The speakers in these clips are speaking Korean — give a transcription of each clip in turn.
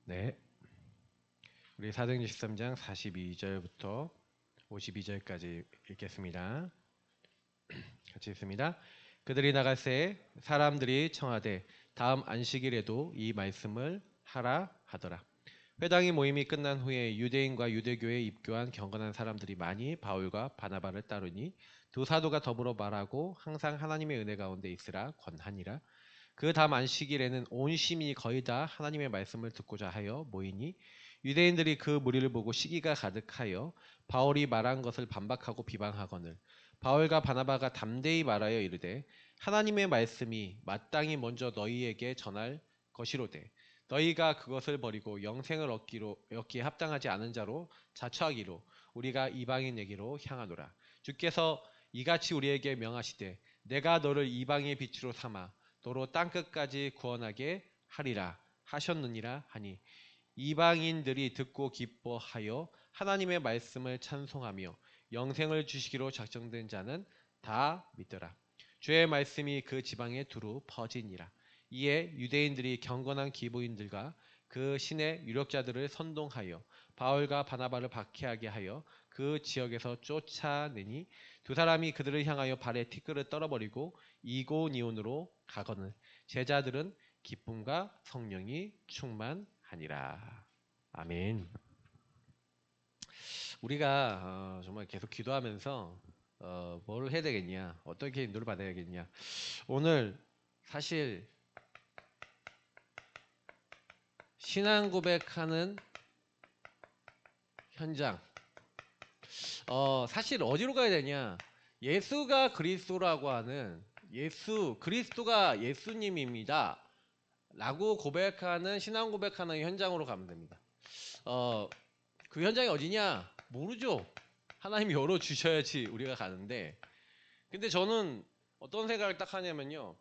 네. 우리 사도행전 13장 42절부터 52절까지 읽겠습니다. 같이 읽습니다. 그들이 나갈새 사람들이 청하되 다음 안식일에도 이 말씀을 하라 하더라. 회당의 모임이 끝난 후에 유대인과 유대교에 입교한 경건한 사람들이 많이 바울과 바나바를 따르니 두 사도가 더불어 말하고 항상 하나님의 은혜 가운데 있으라 권하니라. 그 다음 안식일에는 온 시민이 거의 다 하나님의 말씀을 듣고자 하여 모이니 유대인들이 그 무리를 보고 시기가 가득하여 바울이 말한 것을 반박하고 비방하거늘 바울과 바나바가 담대히 말하여 이르되 하나님의 말씀이 마땅히 먼저 너희에게 전할 것이로되 너희가 그것을 버리고 영생을 얻기에 합당하지 않은 자로 자처하기로 우리가 이방인에게로 향하노라. 주께서 이같이 우리에게 명하시되 내가 너를 이방의 빛으로 삼아 너로 땅끝까지 구원하게 하리라 하셨느니라 하니 이방인들이 듣고 기뻐하여 하나님의 말씀을 찬송하며 영생을 주시기로 작정된 자는 다 믿더라. 주의 말씀이 그 지방에 두루 퍼지니라. 이에 유대인들이 경건한 기부인들과 그 신의 유력자들을 선동하여 바울과 바나바를 박해하게 하여 그 지역에서 쫓아내니 두 사람이 그들을 향하여 발에 티끌을 떨어버리고 이고니온으로 가거늘 제자들은 기쁨과 성령이 충만하니라. 아멘. 우리가 정말 계속 기도하면서 뭘 해야 되겠냐, 어떻게 인도를 받아야겠냐. 오늘 사실 신앙 고백하는 현장, 사실 어디로 가야 되냐, 예수가 그리스도라고 하는 그리스도가 예수님입니다 라고 고백하는, 신앙 고백하는 현장으로 가면 됩니다. 그 현장이 어디냐? 모르죠. 하나님이 열어주셔야지 우리가 가는데, 근데 저는 어떤 생각을 딱 하냐면요,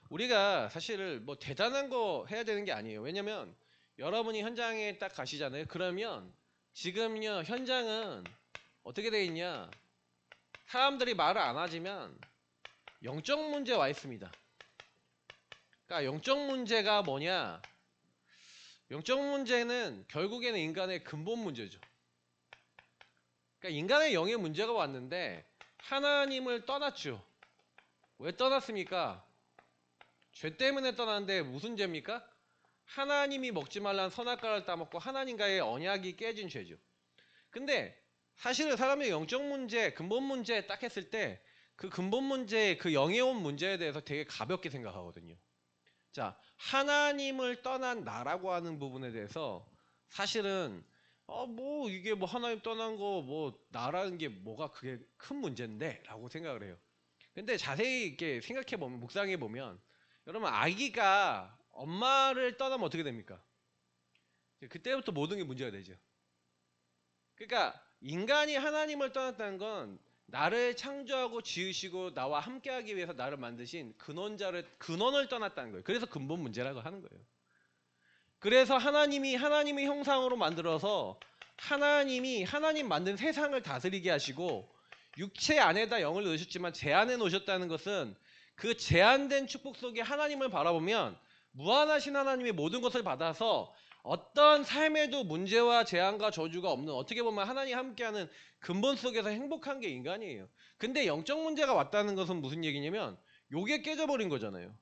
우리가 사실 뭐 대단한 거 해야 되는 게 아니에요. 왜냐면 여러분이 현장에 딱 가시잖아요. 그러면 지금요 현장은 어떻게 되어 있냐, 사람들이 말을 안 하지만 영적 문제 와 있습니다. 그러니까 영적 문제가 뭐냐, 영적 문제는 결국에는 인간의 근본 문제죠. 그러니까 인간의 영의 문제가 왔는데 하나님을 떠났죠. 왜 떠났습니까? 죄 때문에 떠났는데 무슨 죄입니까? 하나님이 먹지 말라는 선악과를 따먹고 하나님과의 언약이 깨진 죄죠. 근데 사실은 사람의 영적 문제, 근본 문제 딱 했을 때 그 근본 문제, 그 영의 온 문제에 대해서 되게 가볍게 생각하거든요. 자, 하나님을 떠난 나라고 하는 부분에 대해서 사실은 뭐 이게 뭐 하나님 떠난 거 뭐 나라는 게 뭐가 그게 큰 문제인데 라고 생각을 해요. 근데 자세히 이렇게 생각해 보면, 묵상해 보면, 여러분 아기가 엄마를 떠나면 어떻게 됩니까? 그때부터 모든 게 문제가 되죠. 그러니까 인간이 하나님을 떠났다는 건 나를 창조하고 지으시고 나와 함께하기 위해서 나를 만드신 근원을 떠났다는 거예요. 그래서 근본 문제라고 하는 거예요. 그래서 하나님이 하나님의 형상으로 만들어서 하나님 만든 세상을 다스리게 하시고 육체 안에다 영을 넣으셨지만 제한해 놓으셨다는 것은 그 제한된 축복 속에 하나님을 바라보면 무한하신 하나님의 모든 것을 받아서 어떤 삶에도 문제와 재앙과 저주가 없는, 어떻게 보면 하나님 함께하는 근본 속에서 행복한 게 인간이에요. 근데 영적 문제가 왔다는 것은 무슨 얘기냐면 요게 깨져버린 거잖아요.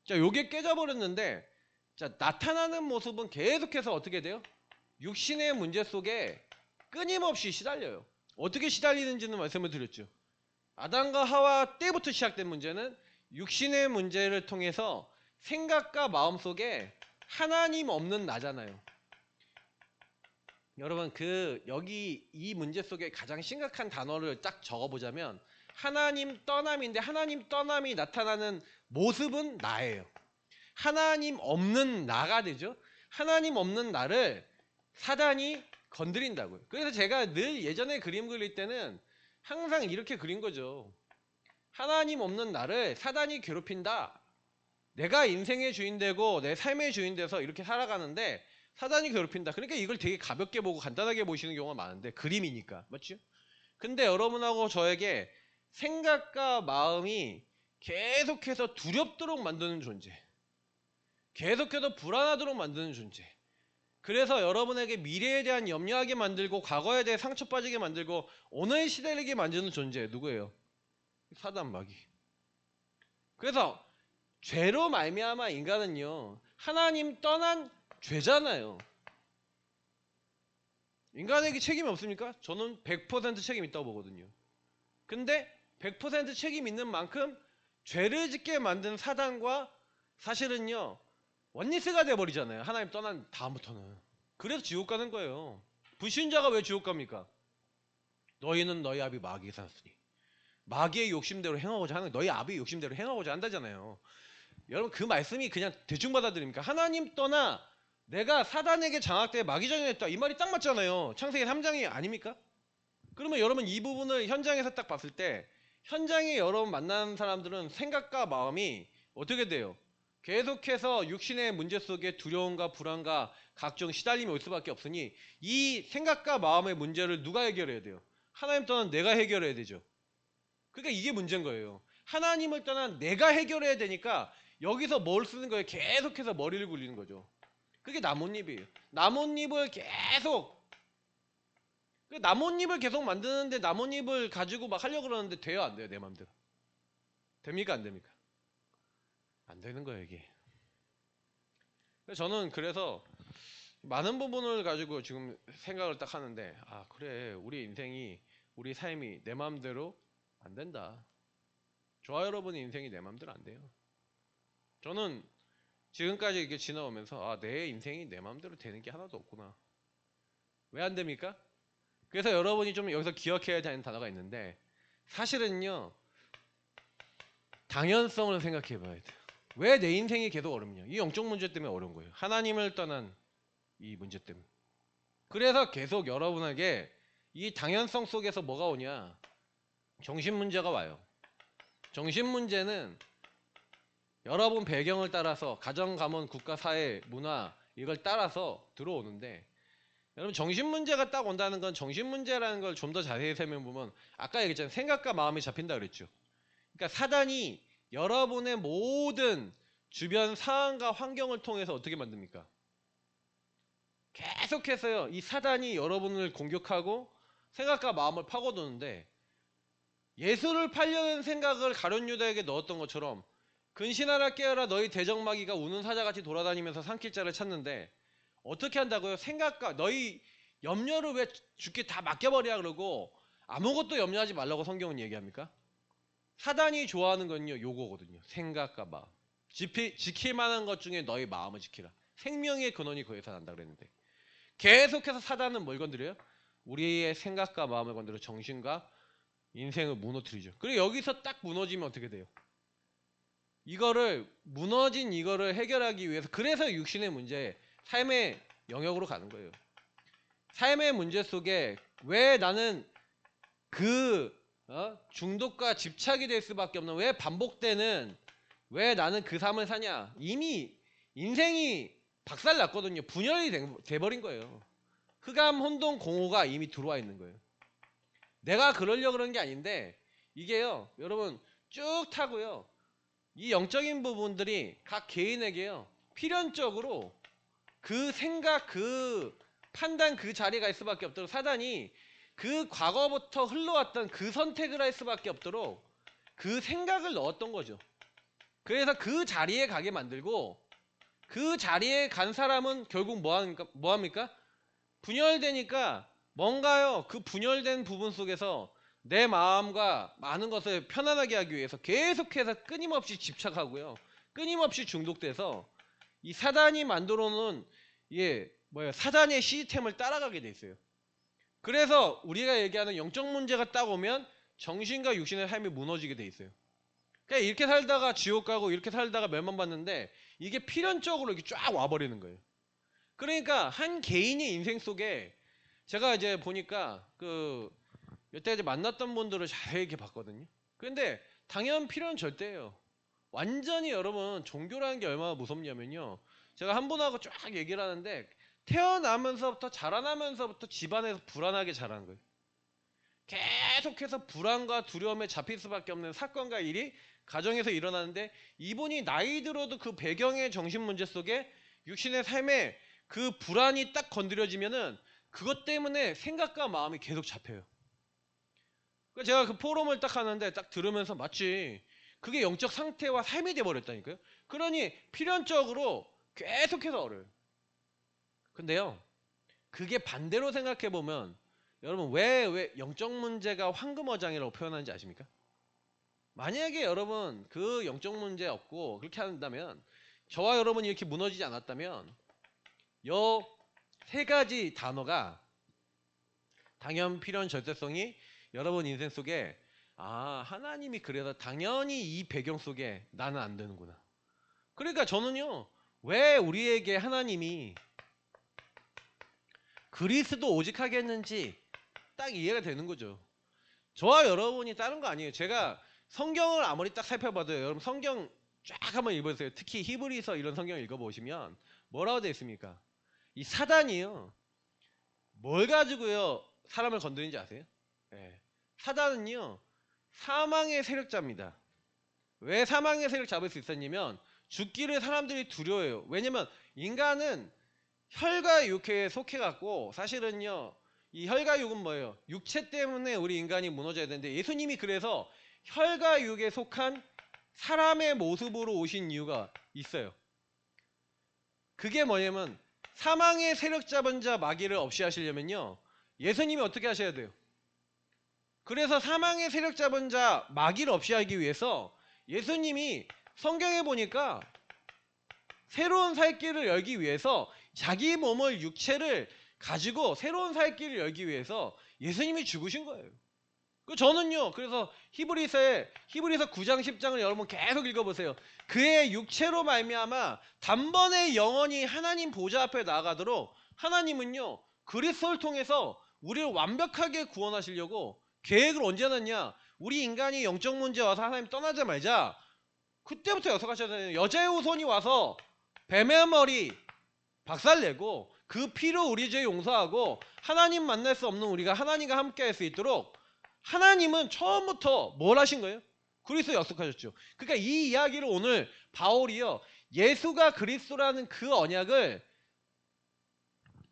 자, 요게 깨져버렸는데, 자, 나타나는 모습은 계속해서 어떻게 돼요? 육신의 문제 속에 끊임없이 시달려요. 어떻게 시달리는지는 말씀을 드렸죠. 아담과 하와 때부터 시작된 문제는 육신의 문제를 통해서 생각과 마음 속에 하나님 없는 나잖아요. 여러분, 여기 이 문제 속에 가장 심각한 단어를 딱 적어보자면 하나님 떠남인데, 하나님 떠남이 나타나는 모습은 나예요. 하나님 없는 나가 되죠. 하나님 없는 나를 사단이 건드린다고요. 그래서 제가 늘 예전에 그림 그릴 때는 항상 이렇게 그린 거죠. 하나님 없는 나를 사단이 괴롭힌다. 내가 인생의 주인 되고 내 삶의 주인 돼서 이렇게 살아가는데 사단이 괴롭힌다. 그러니까 이걸 되게 가볍게 보고 간단하게 보시는 경우가 많은데, 그림이니까. 맞죠? 근데 여러분하고 저에게 생각과 마음이 계속해서 두렵도록 만드는 존재, 계속해서 불안하도록 만드는 존재, 그래서 여러분에게 미래에 대한 염려하게 만들고 과거에 대해 상처 빠지게 만들고 오늘 시대를 만드는 존재 누구예요? 사단 마귀. 그래서 죄로 말미암아 인간은요 하나님 떠난 죄잖아요. 인간에게 책임이 없습니까? 저는 100% 책임 있다고 보거든요. 근데 100% 책임 있는 만큼 죄를 짓게 만든 사단과 사실은요 원리스가 돼버리잖아요. 하나님 떠난 다음부터는. 그래서 지옥 가는 거예요. 불신자가 왜 지옥 갑니까? 너희는 너희 아비 마귀의 산수니 마귀의 욕심대로 행하고자 하는 너희 아비의 욕심대로 행하고자 한다잖아요. 여러분 그 말씀이 그냥 대충 받아들입니까? 하나님 떠나 내가 사단에게 장악돼 마귀전이했다 이 말이 딱 맞잖아요. 창세기 3장이 아닙니까? 그러면 여러분 이 부분을 현장에서 딱 봤을 때 현장에 여러분 만나는 사람들은 생각과 마음이 어떻게 돼요? 계속해서 육신의 문제 속에 두려움과 불안과 각종 시달림이 올 수밖에 없으니 이 생각과 마음의 문제를 누가 해결해야 돼요? 하나님 떠난 내가 해결해야 되죠. 그러니까 이게 문제인 거예요. 하나님을 떠난 내가 해결해야 되니까 여기서 뭘 쓰는 거예요? 계속해서 머리를 굴리는 거죠. 그게 나뭇잎이에요. 나뭇잎을 계속 만드는데 나뭇잎을 가지고 막 하려고 그러는데 돼요 안 돼요? 내 맘대로. 됩니까 안 됩니까? 안 되는 거예요 이게. 저는 그래서 많은 부분을 가지고 지금 생각을 딱 하는데 아 그래 우리 인생이 우리 삶이 내 맘대로 안 된다. 저와 여러분의 인생이 내 맘대로 안 돼요. 저는 지금까지 이렇게 지나오면서 아 내 인생이 내 맘대로 되는 게 하나도 없구나. 왜 안 됩니까? 그래서 여러분이 좀 여기서 기억해야 되는 단어가 있는데 사실은요 당연성을 생각해 봐야 돼요. 왜 내 인생이 계속 어렵냐? 이 영적 문제 때문에 어려운 거예요. 하나님을 떠난 이 문제 때문에. 그래서 계속 여러분에게 이 당연성 속에서 뭐가 오냐? 정신 문제가 와요. 정신 문제는 여러분 배경을 따라서 가정, 가문, 국가, 사회, 문화 이걸 따라서 들어오는데 여러분 정신 문제가 딱 온다는 건 정신 문제라는 걸 좀 더 자세히 설명보면 아까 얘기했잖아요. 생각과 마음이 잡힌다 그랬죠. 그러니까 사단이 여러분의 모든 주변 상황과 환경을 통해서 어떻게 만듭니까? 계속해서요. 이 사단이 여러분을 공격하고 생각과 마음을 파고드는데 예수를 팔려는 생각을 가룟 유다에게 넣었던 것처럼 근신하라 깨어라 너희 대적마귀가 우는 사자같이 돌아다니면서 산길자를 찾는데 어떻게 한다고요? 생각과 너희 염려를 왜 죽게 다 맡겨버리라 그러고 아무것도 염려하지 말라고 성경은 얘기합니까? 사단이 좋아하는 건요 요거거든요. 생각과 마음. 지킬 만한 것 중에 너희 마음을 지키라. 생명의 근원이 거기서 난다 그랬는데 계속해서 사단은 뭘 건드려요? 우리의 생각과 마음을 건드려 정신과 인생을 무너뜨리죠. 그리고 여기서 딱 무너지면 어떻게 돼요? 무너진 이거를 해결하기 위해서 그래서 육신의 문제, 삶의 영역으로 가는 거예요. 삶의 문제 속에 왜 나는 중독과 집착이 될 수밖에 없는 왜 반복되는 왜 나는 그 삶을 사냐? 이미 인생이 박살났거든요. 분열이 돼버린 거예요. 흑암, 혼돈, 공허가 이미 들어와 있는 거예요. 내가 그러려고 그런 게 아닌데 이게요. 여러분 쭉 타고요. 이 영적인 부분들이 각 개인에게요. 필연적으로 그 생각, 그 판단 그 자리에 갈 수밖에 없도록 사단이 그 과거부터 흘러왔던 그 선택을 할 수밖에 없도록 그 생각을 넣었던 거죠. 그래서 그 자리에 가게 만들고 그 자리에 간 사람은 결국 뭐 합니까? 분열되니까 뭔가요? 그 분열된 부분 속에서 내 마음과 많은 것을 편안하게 하기 위해서 계속해서 끊임없이 집착하고요. 끊임없이 중독돼서 이 사단이 만들어 놓은 사단의 시스템을 따라가게 돼 있어요. 그래서 우리가 얘기하는 영적 문제가 딱 오면 정신과 육신의 삶이 무너지게 돼 있어요. 그러니까 이렇게 살다가 지옥 가고 이렇게 살다가 멸망받는데 이게 필연적으로 이렇게 쫙 와버리는 거예요. 그러니까 한 개인의 인생 속에 제가 이제 보니까 여태 이제 만났던 분들을 자세히 이렇게 봤거든요. 근데 당연 필요는 절대예요. 완전히 여러분 종교라는 게 얼마나 무섭냐면요. 제가 한 분하고 쫙 얘기를 하는데 태어나면서부터 자라나면서부터 집안에서 불안하게 자라는 거예요. 계속해서 불안과 두려움에 잡힐 수밖에 없는 사건과 일이 가정에서 일어나는데 이분이 나이 들어도 그 배경의 정신 문제 속에 육신의 삶에 그 불안이 딱 건드려지면은 그것 때문에 생각과 마음이 계속 잡혀요. 그러니까 제가 그 포럼을 딱 하는데 딱 들으면서 마치 그게 영적 상태와 삶이 돼버렸다니까요. 그러니 필연적으로 계속해서 어려요. 근데요, 그게 반대로 생각해보면 여러분 왜 영적 문제가 황금어장이라고 표현하는지 아십니까? 만약에 여러분 그 영적 문제 없고 그렇게 한다면, 저와 여러분이 이렇게 무너지지 않았다면 요 세 가지 단어가 당연, 필연, 절대성이 여러분 인생 속에, 아, 하나님이 그래서 당연히 이 배경 속에 나는 안 되는구나. 그러니까 저는요, 왜 우리에게 하나님이 그리스도 오직 하게 했는지 딱 이해가 되는 거죠. 저와 여러분이 다른 거 아니에요. 제가 성경을 아무리 딱 살펴봐도 여러분 성경 쫙 한번 읽어보세요. 특히 히브리서 이런 성경 읽어보시면 뭐라고 되어 있습니까? 이 사단이요, 뭘 가지고요 사람을 건드리는지 아세요? 네. 사단은요 사망의 세력자입니다. 왜 사망의 세력 잡을 수 있었냐면 죽기를 사람들이 두려워해요. 왜냐면 인간은 혈과 육회에 속해갖고, 사실은요 이 혈과 육은 뭐예요? 육체 때문에 우리 인간이 무너져야 되는데, 예수님이 그래서 혈과 육에 속한 사람의 모습으로 오신 이유가 있어요. 그게 뭐냐면 사망의 세력 잡은 자 마귀를 없이 하시려면요 예수님이 어떻게 하셔야 돼요? 그래서 사망의 세력 잡은 자 마귀를 없이 하기 위해서 예수님이 성경에 보니까 새로운 살 길을 열기 위해서 자기 몸을, 육체를 가지고 새로운 살 길을 열기 위해서 예수님이 죽으신 거예요. 저는요 그래서 히브리서 9장 10장을 여러분 계속 읽어보세요. 그의 육체로 말미암아 단번에 영원히 하나님 보좌 앞에 나아가도록 하나님은요 그리스도를 통해서 우리를 완벽하게 구원하시려고 계획을 언제 놨냐? 우리 인간이 영적 문제 와서 하나님 떠나자마자 그때부터 약속하셔야 되는, 여자의 후손이 와서 뱀의 머리 박살내고 그 피로 우리 죄 용서하고 하나님 만날 수 없는 우리가 하나님과 함께 할 수 있도록 하나님은 처음부터 뭘 하신 거예요? 그리스도 약속하셨죠. 그러니까 이 이야기를 오늘 바울이요 예수가 그리스도라는 그 언약을,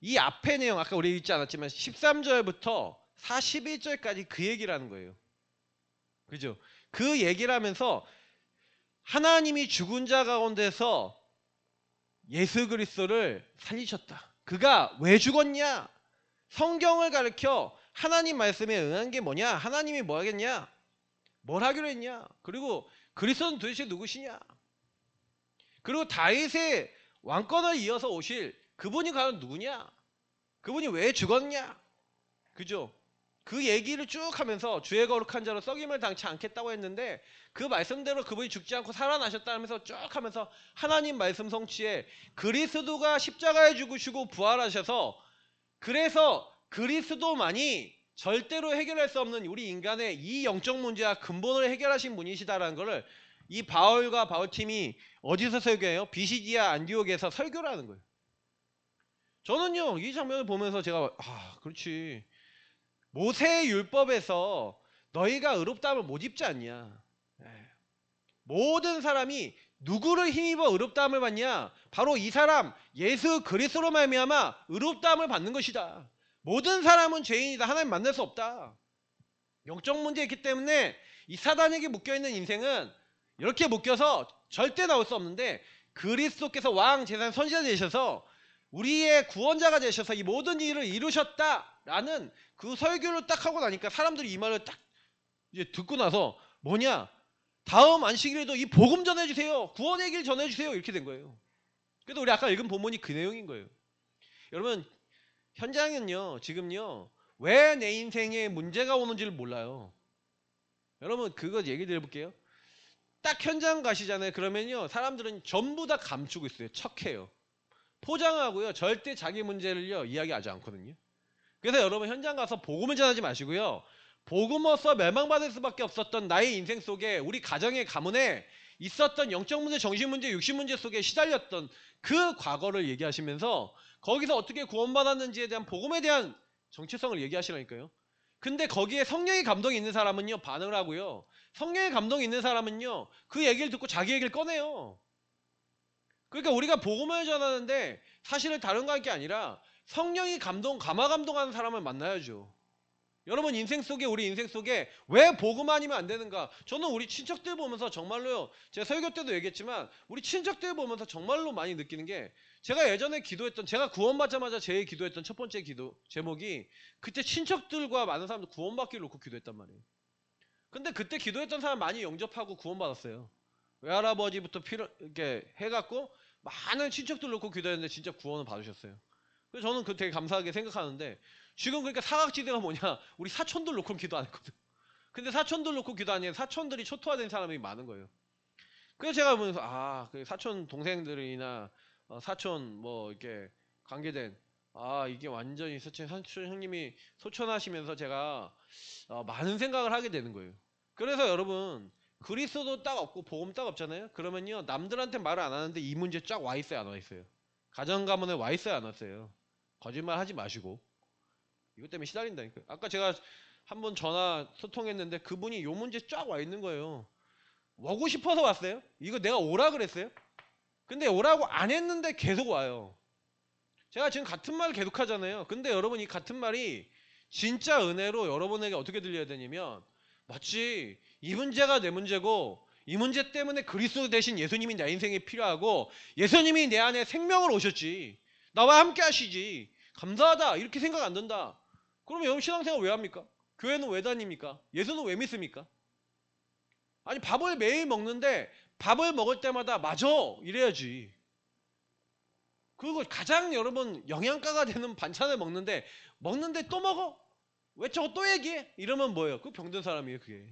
이 앞에 내용 아까 우리 읽지 않았지만 13절부터 41절까지 그 얘기를 하는 거예요. 그죠? 그 얘기를 하면서 하나님이 죽은 자 가운데서 예수 그리스도를 살리셨다. 그가 왜 죽었냐? 성경을 가르쳐 하나님 말씀에 응한 게 뭐냐? 하나님이 뭐 하겠냐? 뭘 하기로 했냐? 그리고 그리스도는 도대체 누구시냐? 그리고 다윗의 왕권을 이어서 오실 그분이 과연 누구냐? 그분이 왜 죽었냐? 그죠? 그 얘기를 쭉 하면서 주의 거룩한 자로 썩임을 당치 않겠다고 했는데 그 말씀대로 그분이 죽지 않고 살아나셨다면서 쭉 하면서 하나님 말씀 성취에 그리스도가 십자가에 죽으시고 부활하셔서, 그래서 그리스도만이 절대로 해결할 수 없는 우리 인간의 이 영적 문제와 근본을 해결하신 분이시다라는 것을 이 바울과 바울팀이 어디서 설교해요? 비시디아 안디옥에서 설교를 하는 거예요. 저는요 이 장면을 보면서 제가 그렇지, 모세의 율법에서 너희가 의롭다함을 못 입지 않냐? 모든 사람이 누구를 힘입어 의롭다함을 받냐? 바로 이 사람 예수 그리스도로 말미암아 의롭다함을 받는 것이다. 모든 사람은 죄인이다. 하나님 만날 수 없다. 영적 문제 있기 때문에 이 사단에게 묶여있는 인생은 이렇게 묶여서 절대 나올 수 없는데, 그리스도께서 왕, 제사장, 선지자 되셔서 우리의 구원자가 되셔서 이 모든 일을 이루셨다라는 그 설교를 딱 하고 나니까 사람들이 이 말을 딱 이제 듣고 나서 뭐냐? 다음 안식일에도 이 복음 전해주세요. 구원의 길 전해주세요. 이렇게 된 거예요. 그래도 우리 아까 읽은 본문이 그 내용인 거예요. 여러분 현장은요 지금요 왜 내 인생에 문제가 오는지를 몰라요. 여러분 그거 얘기 드려볼게요. 딱 현장 가시잖아요. 그러면요 사람들은 전부 다 감추고 있어요. 척해요. 포장하고요 절대 자기 문제를요 이야기하지 않거든요. 그래서 여러분 현장 가서 복음을 전하지 마시고요, 복음으로써 멸망받을 수밖에 없었던 나의 인생 속에, 우리 가정의 가문에 있었던 영적 문제, 정신 문제, 육신 문제 속에 시달렸던 그 과거를 얘기하시면서 거기서 어떻게 구원받았는지에 대한 복음에 대한 정체성을 얘기하시라니까요. 근데 거기에 성령의 감동이 있는 사람은요 반응을 하고요, 성령의 감동이 있는 사람은요 그 얘기를 듣고 자기 얘기를 꺼내요. 그러니까 우리가 복음을 전하는데 사실은 다른 게 아니라 성령이 감화 감동하는 사람을 만나야죠. 여러분 인생 속에 우리 인생 속에 왜 복음 아니면 안 되는가? 저는 우리 친척들 보면서 정말로요. 제가 설교 때도 얘기했지만 우리 친척들 보면서 정말로 많이 느끼는 게 제가 예전에 기도했던 제가 구원받자마자 제일 기도했던 첫 번째 기도 제목이 그때 친척들과 많은 사람들 구원받기를 놓고 기도했단 말이에요. 근데 그때 기도했던 사람 많이 영접하고 구원받았어요. 외할아버지부터 이렇게 해갖고 많은 친척들 놓고 기도했는데 진짜 구원을 받으셨어요. 그래서 저는 그 되게 감사하게 생각하는데 지금 그러니까 사각지대가 뭐냐 우리 사촌들 놓고 기도 안 했거든. 근데 사촌들 놓고 기도 안 해. 사촌들이 초토화된 사람이 많은 거예요. 그래서 제가 보면서 그 사촌 동생들이나 사촌 뭐 이렇게 관계된 이게 완전히 사촌 형님이 소천하시면서 제가 많은 생각을 하게 되는 거예요. 그래서 여러분 그리스도 딱 없고 복음 딱 없잖아요. 그러면요 남들한테 말을 안 하는데 이 문제 쫙 와 있어요, 안 와 있어요? 가정 가문에 와 있어요, 안 왔어요? 거짓말 하지 마시고 이것 때문에 시달린다니까요. 아까 제가 한번 전화 소통했는데 그분이 요 문제 쫙 와 있는 거예요. 오고 싶어서 왔어요? 이거 내가 오라 그랬어요? 근데 오라고 안 했는데 계속 와요. 제가 지금 같은 말 계속 하잖아요. 근데 여러분 이 같은 말이 진짜 은혜로 여러분에게 어떻게 들려야 되냐면 마치 이 문제가 내 문제고 이 문제 때문에 그리스도 대신 예수님이 내 인생에 필요하고 예수님이 내 안에 생명을 오셨지 나와 함께 하시지 감사하다 이렇게 생각 안 든다. 그러면 여러분 신앙생활 왜 합니까? 교회는 왜 다닙니까? 예수는 왜 믿습니까? 아니 밥을 매일 먹는데 밥을 먹을 때마다 맞아 이래야지. 그리고 가장 여러분 영양가가 되는 반찬을 먹는데 또 먹어? 왜 저거 또 얘기해? 이러면 뭐예요? 그 병든 사람이에요 그게.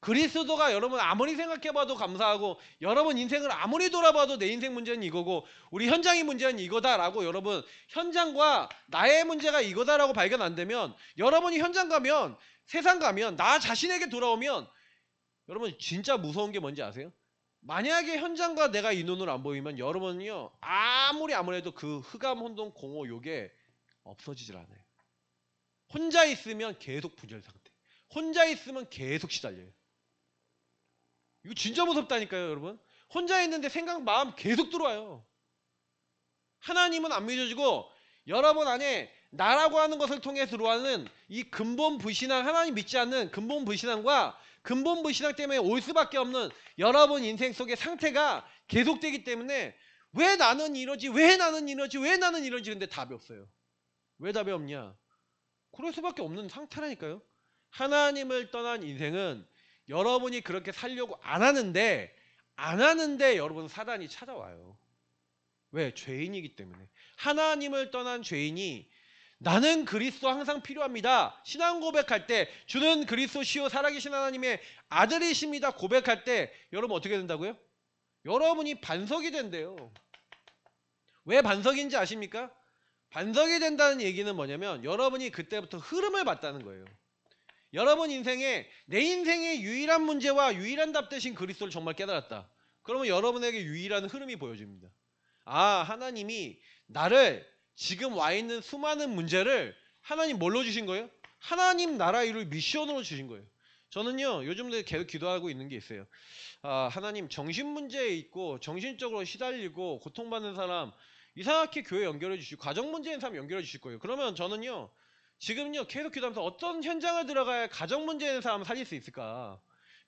그리스도가 여러분 아무리 생각해봐도 감사하고 여러분 인생을 아무리 돌아봐도 내 인생 문제는 이거고 우리 현장의 문제는 이거다라고 여러분 현장과 나의 문제가 이거다라고 발견 안 되면 여러분이 현장 가면 세상 가면 나 자신에게 돌아오면 여러분 진짜 무서운 게 뭔지 아세요? 만약에 현장과 내가 이 눈으로 안 보이면 여러분은요 아무리 해도 그 흑암 혼돈 공허 요게 없어지질 않아요. 혼자 있으면 계속 분열 상태, 혼자 있으면 계속 시달려요. 이거 진짜 무섭다니까요 여러분. 혼자 있는데 생각 마음 계속 들어와요. 하나님은 안 믿어지고 여러분 안에 나라고 하는 것을 통해 들어와는 이 근본 불신앙, 하나님 믿지 않는 근본 불신앙과 근본 불신앙 때문에 올 수밖에 없는 여러분 인생 속의 상태가 계속되기 때문에 왜 나는 이러지 왜 나는 이러지 왜 나는 이러지 근데 답이 없어요. 왜 답이 없냐? 그럴 수밖에 없는 상태라니까요. 하나님을 떠난 인생은 여러분이 그렇게 살려고 안 하는데 여러분 사단이 찾아와요. 왜? 죄인이기 때문에. 하나님을 떠난 죄인이 나는 그리스도 항상 필요합니다. 신앙 고백할 때 주는 그리스도시요 살아계신 하나님의 아들이십니다. 고백할 때 여러분 어떻게 된다고요? 여러분이 반석이 된대요. 왜 반석인지 아십니까? 반석이 된다는 얘기는 뭐냐면 여러분이 그때부터 흐름을 봤다는 거예요. 여러분 인생에 내 인생의 유일한 문제와 유일한 답 대신 그리스도를 정말 깨달았다. 그러면 여러분에게 유일한 흐름이 보여집니다. 하나님이 나를 지금 와 있는 수많은 문제를 하나님 뭘로 주신 거예요? 하나님 나라 일을 미션으로 주신 거예요. 저는요 요즘도 계속 기도하고 있는 게 있어요. 하나님 정신 문제에 있고 정신적으로 시달리고 고통받는 사람 이상하게 교회 연결해 주시고 가정 문제인 사람 연결해 주실 거예요. 그러면 저는요 지금요 계속 기도하면서 어떤 현장을 들어가야 가정 문제 있는 사람을 살릴 수 있을까?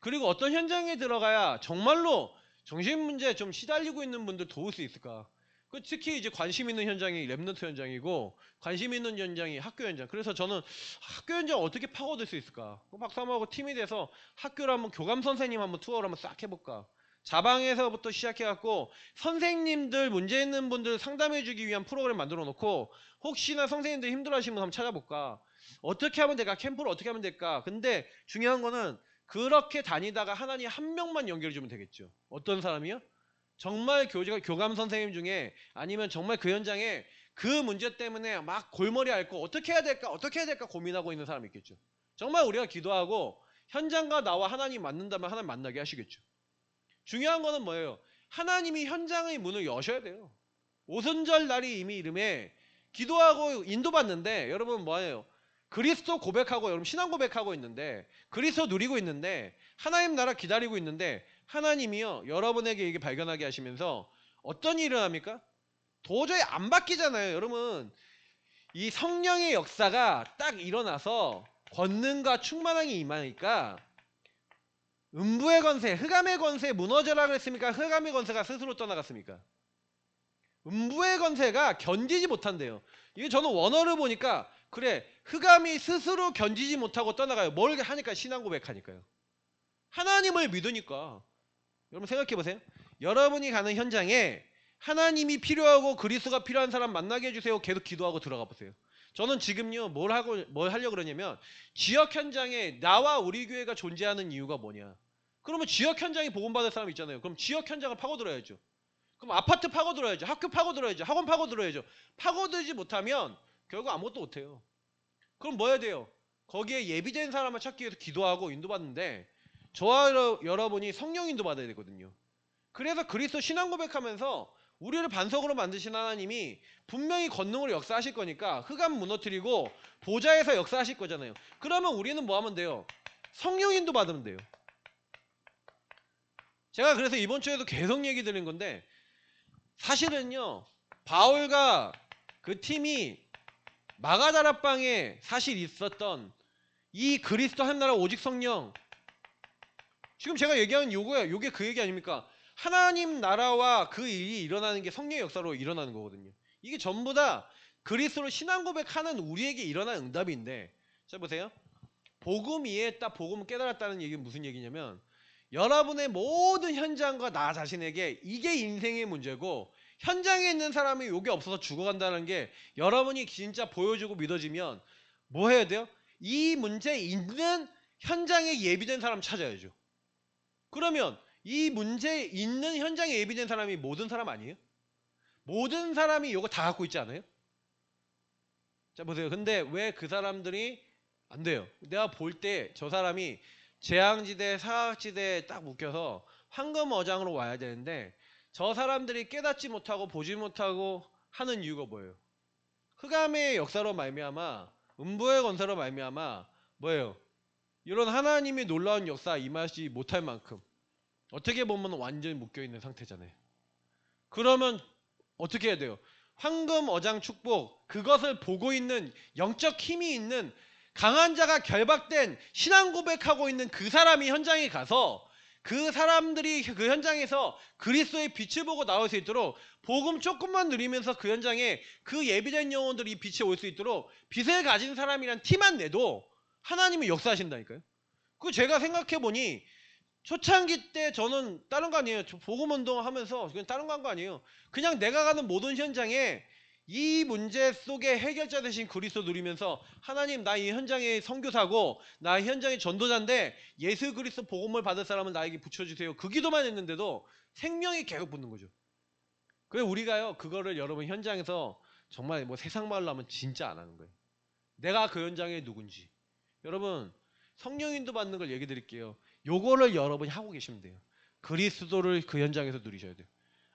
그리고 어떤 현장에 들어가야 정말로 정신 문제에 좀 시달리고 있는 분들 도울 수 있을까? 특히 이제 관심 있는 현장이 랩넌트 현장이고 관심 있는 현장이 학교 현장. 그래서 저는 학교 현장 어떻게 파고들 수 있을까? 박사님하고 팀이 돼서 학교를 한번 교감 선생님 한번 투어를 한번 싹 해볼까? 자방에서부터 시작해갖고 선생님들 문제 있는 분들 상담해주기 위한 프로그램 만들어 놓고 혹시나 선생님들 힘들어하시는 분 한번 찾아볼까? 어떻게 하면 될까? 캠프를 어떻게 하면 될까? 근데 중요한 거는 그렇게 다니다가 하나님 한 명만 연결해주면 되겠죠. 어떤 사람이요? 정말 교감 선생님 중에 아니면 정말 그 현장에 그 문제 때문에 막 골머리 앓고 어떻게 해야 될까 고민하고 있는 사람이 있겠죠. 정말 우리가 기도하고 현장과 나와 하나님 만난다면 하나님 만나게 하시겠죠. 중요한 거는 뭐예요? 하나님이 현장의 문을 여셔야 돼요. 오순절 날이 이미 이름에 기도하고 인도받는데 여러분 뭐예요? 그리스도 고백하고 여러분 신앙 고백하고 있는데 그리스도 누리고 있는데 하나님 나라 기다리고 있는데 하나님이요 여러분에게 이게 발견하게 하시면서 어떤 일이 일어납니까? 도저히 안 바뀌잖아요. 여러분, 이 성령의 역사가 딱 일어나서 권능과 충만함이 임하니까 음부의 권세, 흑암의 권세 무너져라 그랬습니까? 흑암의 권세가 스스로 떠나갔습니까? 음부의 권세가 견디지 못한대요. 이게 저는 원어를 보니까 그래, 흑암이 스스로 견디지 못하고 떠나가요. 뭘 하니까? 신앙 고백하니까요. 하나님을 믿으니까. 여러분 생각해 보세요. 여러분이 가는 현장에 하나님이 필요하고 그리스도가 필요한 사람 만나게 해주세요. 계속 기도하고 들어가 보세요. 저는 지금요 뭘 하려고 그러냐면 지역 현장에 나와 우리 교회가 존재하는 이유가 뭐냐. 그러면 지역 현장에 복음받을 사람 있잖아요. 그럼 지역 현장을 파고들어야죠. 그럼 아파트 파고들어야죠. 학교 파고들어야죠. 학원 파고들어야죠. 파고들지 못하면 결국 아무것도 못해요. 그럼 뭐 해야 돼요? 거기에 예비된 사람을 찾기 위해서 기도하고 인도받는데 저와 여러분이 성령 인도 받아야 되거든요. 그래서 그리스도 신앙 고백하면서 우리를 반석으로 만드신 하나님이 분명히 권능으로 역사하실 거니까 흑암 무너뜨리고 보좌에서 역사하실 거잖아요. 그러면 우리는 뭐 하면 돼요? 성령 인도 받으면 돼요. 제가 그래서 이번 주에도 계속 얘기 드린 건데 사실은요 바울과 그 팀이 마가다락방에 사실 있었던 이 그리스도 한 나라 오직 성령, 지금 제가 얘기하는 요거야. 요게 그 얘기 아닙니까? 하나님 나라와 그 일이 일어나는 게 성령의 역사로 일어나는 거거든요. 이게 전부 다 그리스도로 신앙 고백하는 우리에게 일어난 응답인데, 자 보세요. 복음 이해했다, 복음 깨달았다는 얘기는 무슨 얘기냐면 여러분의 모든 현장과 나 자신에게 이게 인생의 문제고 현장에 있는 사람이 요게 없어서 죽어간다는 게 여러분이 진짜 보여주고 믿어지면 뭐 해야 돼요? 이 문제 있는 현장에 예비된 사람 찾아야죠. 그러면 이 문제 있는 현장에 예비된 사람이 모든 사람 아니에요? 모든 사람이 이거 다 갖고 있지 않아요? 자 보세요. 근데 왜 그 사람들이 안 돼요? 내가 볼 때 저 사람이 재앙지대, 사각지대에 딱 묶여서 황금어장으로 와야 되는데 저 사람들이 깨닫지 못하고 보지 못하고 하는 이유가 뭐예요? 흑암의 역사로 말미암아 음부의 권세로 말미암아 뭐예요? 이런 하나님의 놀라운 역사 임하지 못할 만큼 어떻게 보면 완전히 묶여있는 상태잖아요. 그러면 어떻게 해야 돼요? 황금 어장 축복, 그것을 보고 있는 영적 힘이 있는 강한 자가 결박된 신앙 고백하고 있는 그 사람이 현장에 가서 그 사람들이 그 현장에서 그리스도의 빛을 보고 나올 수 있도록 복음 조금만 누리면서 그 현장에 그 예비된 영혼들이 빛에 올 수 있도록 빛을 가진 사람이란 티만 내도 하나님이 역사하신다니까요. 그 제가 생각해보니 초창기 때 저는 다른 거 아니에요. 복음운동 하면서 그냥 다른 거 한 거 아니에요. 그냥 내가 가는 모든 현장에 이 문제 속에 해결자 되신 그리스도 누리면서 하나님 나 이 현장의 선교사고 나 현장의 전도자인데 예수 그리스도 복음을 받을 사람은 나에게 붙여주세요. 그 기도만 했는데도 생명이 계속 붙는 거죠. 그래 우리가요 그거를 여러분 현장에서 정말 뭐 세상 말로 하면 진짜 안 하는 거예요. 내가 그 현장에 누군지. 여러분 성령인도 받는 걸 얘기 드릴게요. 요거를 여러분이 하고 계시면 돼요. 그리스도를 그 현장에서 누리셔야 돼요.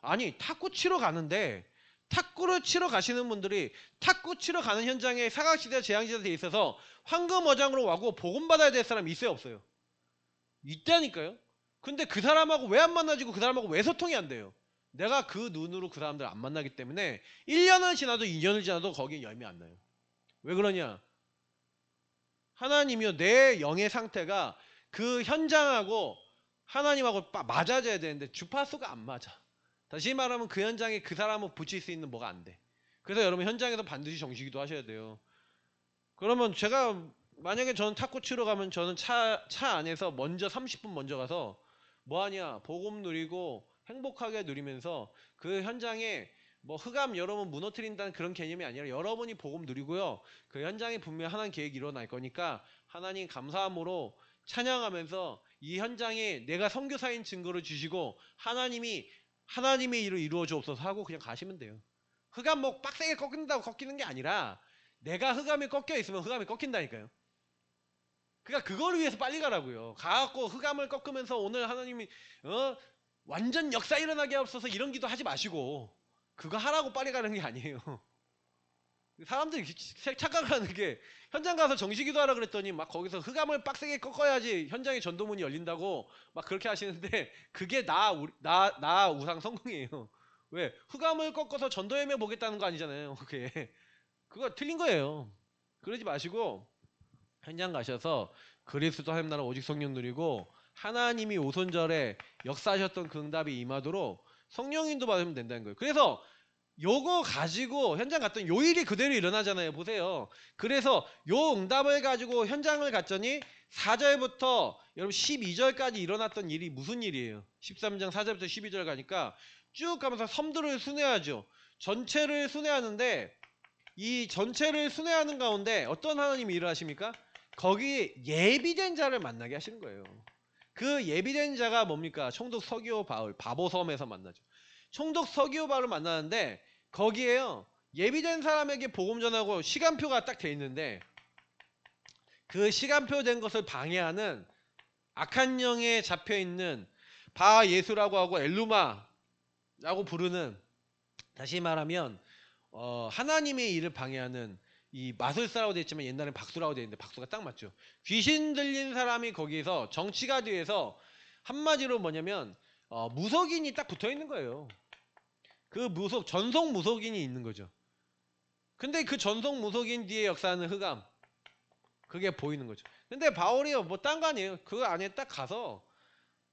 아니 탁구 치러 가는데 탁구를 치러 가시는 분들이 탁구 치러 가는 현장에 사각지대 재앙지대에 있어서 황금어장으로 와고 복음 받아야 될 사람이 있어요 없어요? 있다니까요. 근데 그 사람하고 왜 안 만나지고 그 사람하고 왜 소통이 안 돼요? 내가 그 눈으로 그 사람들 안 만나기 때문에 1년을 지나도 2년을 지나도 거기에 열매 안 나요. 왜 그러냐? 하나님이요 내 영의 상태가 그 현장하고 하나님하고 맞아져야 되는데 주파수가 안 맞아. 다시 말하면 그 현장에 그 사람을 붙일 수 있는 뭐가 안 돼. 그래서 여러분 현장에서 반드시 정식기도 하셔야 돼요. 그러면 제가 만약에 저는 탁구 치러 가면 저는 차 안에서 먼저 30분 먼저 가서 뭐하냐 복음 누리고 행복하게 누리면서 그 현장에 뭐 흑암 여러분 무너뜨린다는 그런 개념이 아니라 여러분이 복음 누리고요. 그 현장에 분명 하나님 계획이 일어날 거니까 하나님 감사함으로 찬양하면서 이 현장에 내가 선교사인 증거를 주시고 하나님의 일을 이루어 주옵소서 하고 그냥 가시면 돼요. 흑암 뭐 빡세게 꺾인다고 꺾이는 게 아니라 내가 흑암에 꺾여 있으면 흑암이 꺾인다니까요. 그러니까 그걸 위해서 빨리 가라고요. 가갖고 흑암을 꺾으면서 오늘 하나님이 완전 역사 일어나게 하옵소서 이런 기도 하지 마시고 그거 하라고 빨리 가는 게 아니에요. 사람들이 착각하는 게 현장 가서 정식기도 하라 그랬더니 막 거기서 흑암을 빡세게 꺾어야지 현장의 전도문이 열린다고 막 그렇게 하시는데 그게 나 우상 성공이에요. 왜? 흑암을 꺾어서 전도회며 보겠다는 거 아니잖아요. 그게 그거 틀린 거예요. 그러지 마시고 현장 가셔서 그리스도 하나님 나라 오직 성령 누리고 하나님이 오손절에 역사하셨던 그 응답이 임하도록 성령인도 받으면 된다는 거예요. 그래서 요거 가지고 현장 갔더니 요 일이 그대로 일어나잖아요. 보세요. 그래서 요 응답을 가지고 현장을 갔더니 4절부터 여러분 12절까지 일어났던 일이 무슨 일이에요? 13장 4절부터 12절 가니까 쭉 가면서 섬들을 순회하죠. 전체를 순회하는데 이 전체를 순회하는 가운데 어떤 하나님이 일을 하십니까? 거기 예비된 자를 만나게 하시는 거예요. 그 예비된 자가 뭡니까? 총독 서기오 바울, 바보섬에서 만나죠. 총독 서기오 바울을 만나는데 거기에요. 예비된 사람에게 복음 전하고 시간표가 딱 돼 있는데 그 시간표 된 것을 방해하는 악한 영에 잡혀 있는 바 예수라고 하고 엘루마라고 부르는, 다시 말하면 하나님의 일을 방해하는 이 마술사라고 되어 있지만 옛날엔 박수라고 되어 있는데 박수가 딱 맞죠. 귀신 들린 사람이 거기에서 정치가 뒤에서 한마디로 뭐냐면 무속인이 딱 붙어 있는 거예요. 그 전속 무속인이 있는 거죠. 근데 그 전속 무속인 뒤에 역사하는 흑암, 그게 보이는 거죠. 근데 바울이요 뭐 딴 거 아니에요. 그 안에 딱 가서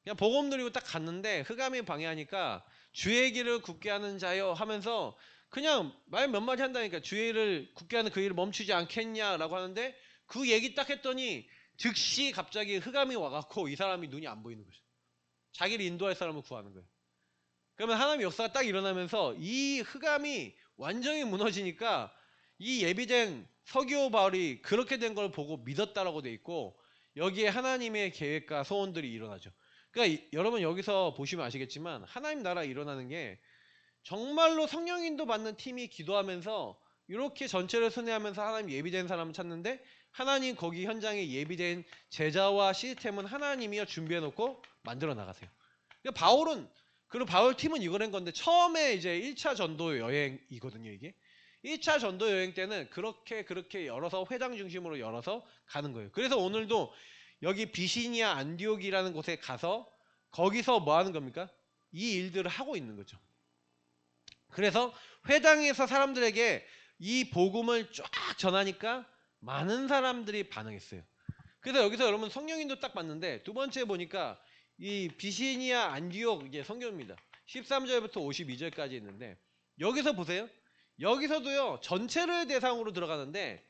그냥 복음 누리고 딱 갔는데 흑암이 방해하니까 주의 길을 굳게 하는 자여 하면서 그냥 말 몇 마디 한다니까. 주의 일을 굳게 하는 그 일을 멈추지 않겠냐라고 하는데 그 얘기 딱 했더니 즉시 갑자기 흑암이 와갖고 이 사람이 눈이 안 보이는 거죠. 자기를 인도할 사람을 구하는 거예요. 그러면 하나님의 역사가 딱 일어나면서 이 흑암이 완전히 무너지니까 이 예비된 서기오 바울이 그렇게 된 걸 보고 믿었다라고 돼 있고 여기에 하나님의 계획과 소원들이 일어나죠. 그러니까 여러분 여기서 보시면 아시겠지만 하나님 나라 일어나는 게 정말로 성령인도 받는 팀이 기도하면서 이렇게 전체를 순회하면서 하나님 예비된 사람을 찾는데 하나님 거기 현장에 예비된 제자와 시스템은 하나님이요 준비해 놓고 만들어 나가세요. 그러니까 그리고 바울 팀은 이걸 한 건데 처음에 이제 1차 전도 여행이거든요, 이게. 1차 전도 여행 때는 그렇게 열어서 회당 중심으로 열어서 가는 거예요. 그래서 오늘도 여기 비시니아 안디옥이라는 곳에 가서 거기서 뭐 하는 겁니까? 이 일들을 하고 있는 거죠. 그래서 회당에서 사람들에게 이 복음을 쫙 전하니까 많은 사람들이 반응했어요. 그래서 여기서 여러분 성령인도 딱 봤는데 두 번째 보니까 이 비시니아 안디옥 이제 성경입니다. 13절부터 52절까지 있는데 여기서 보세요. 여기서도요 전체를 대상으로 들어가는데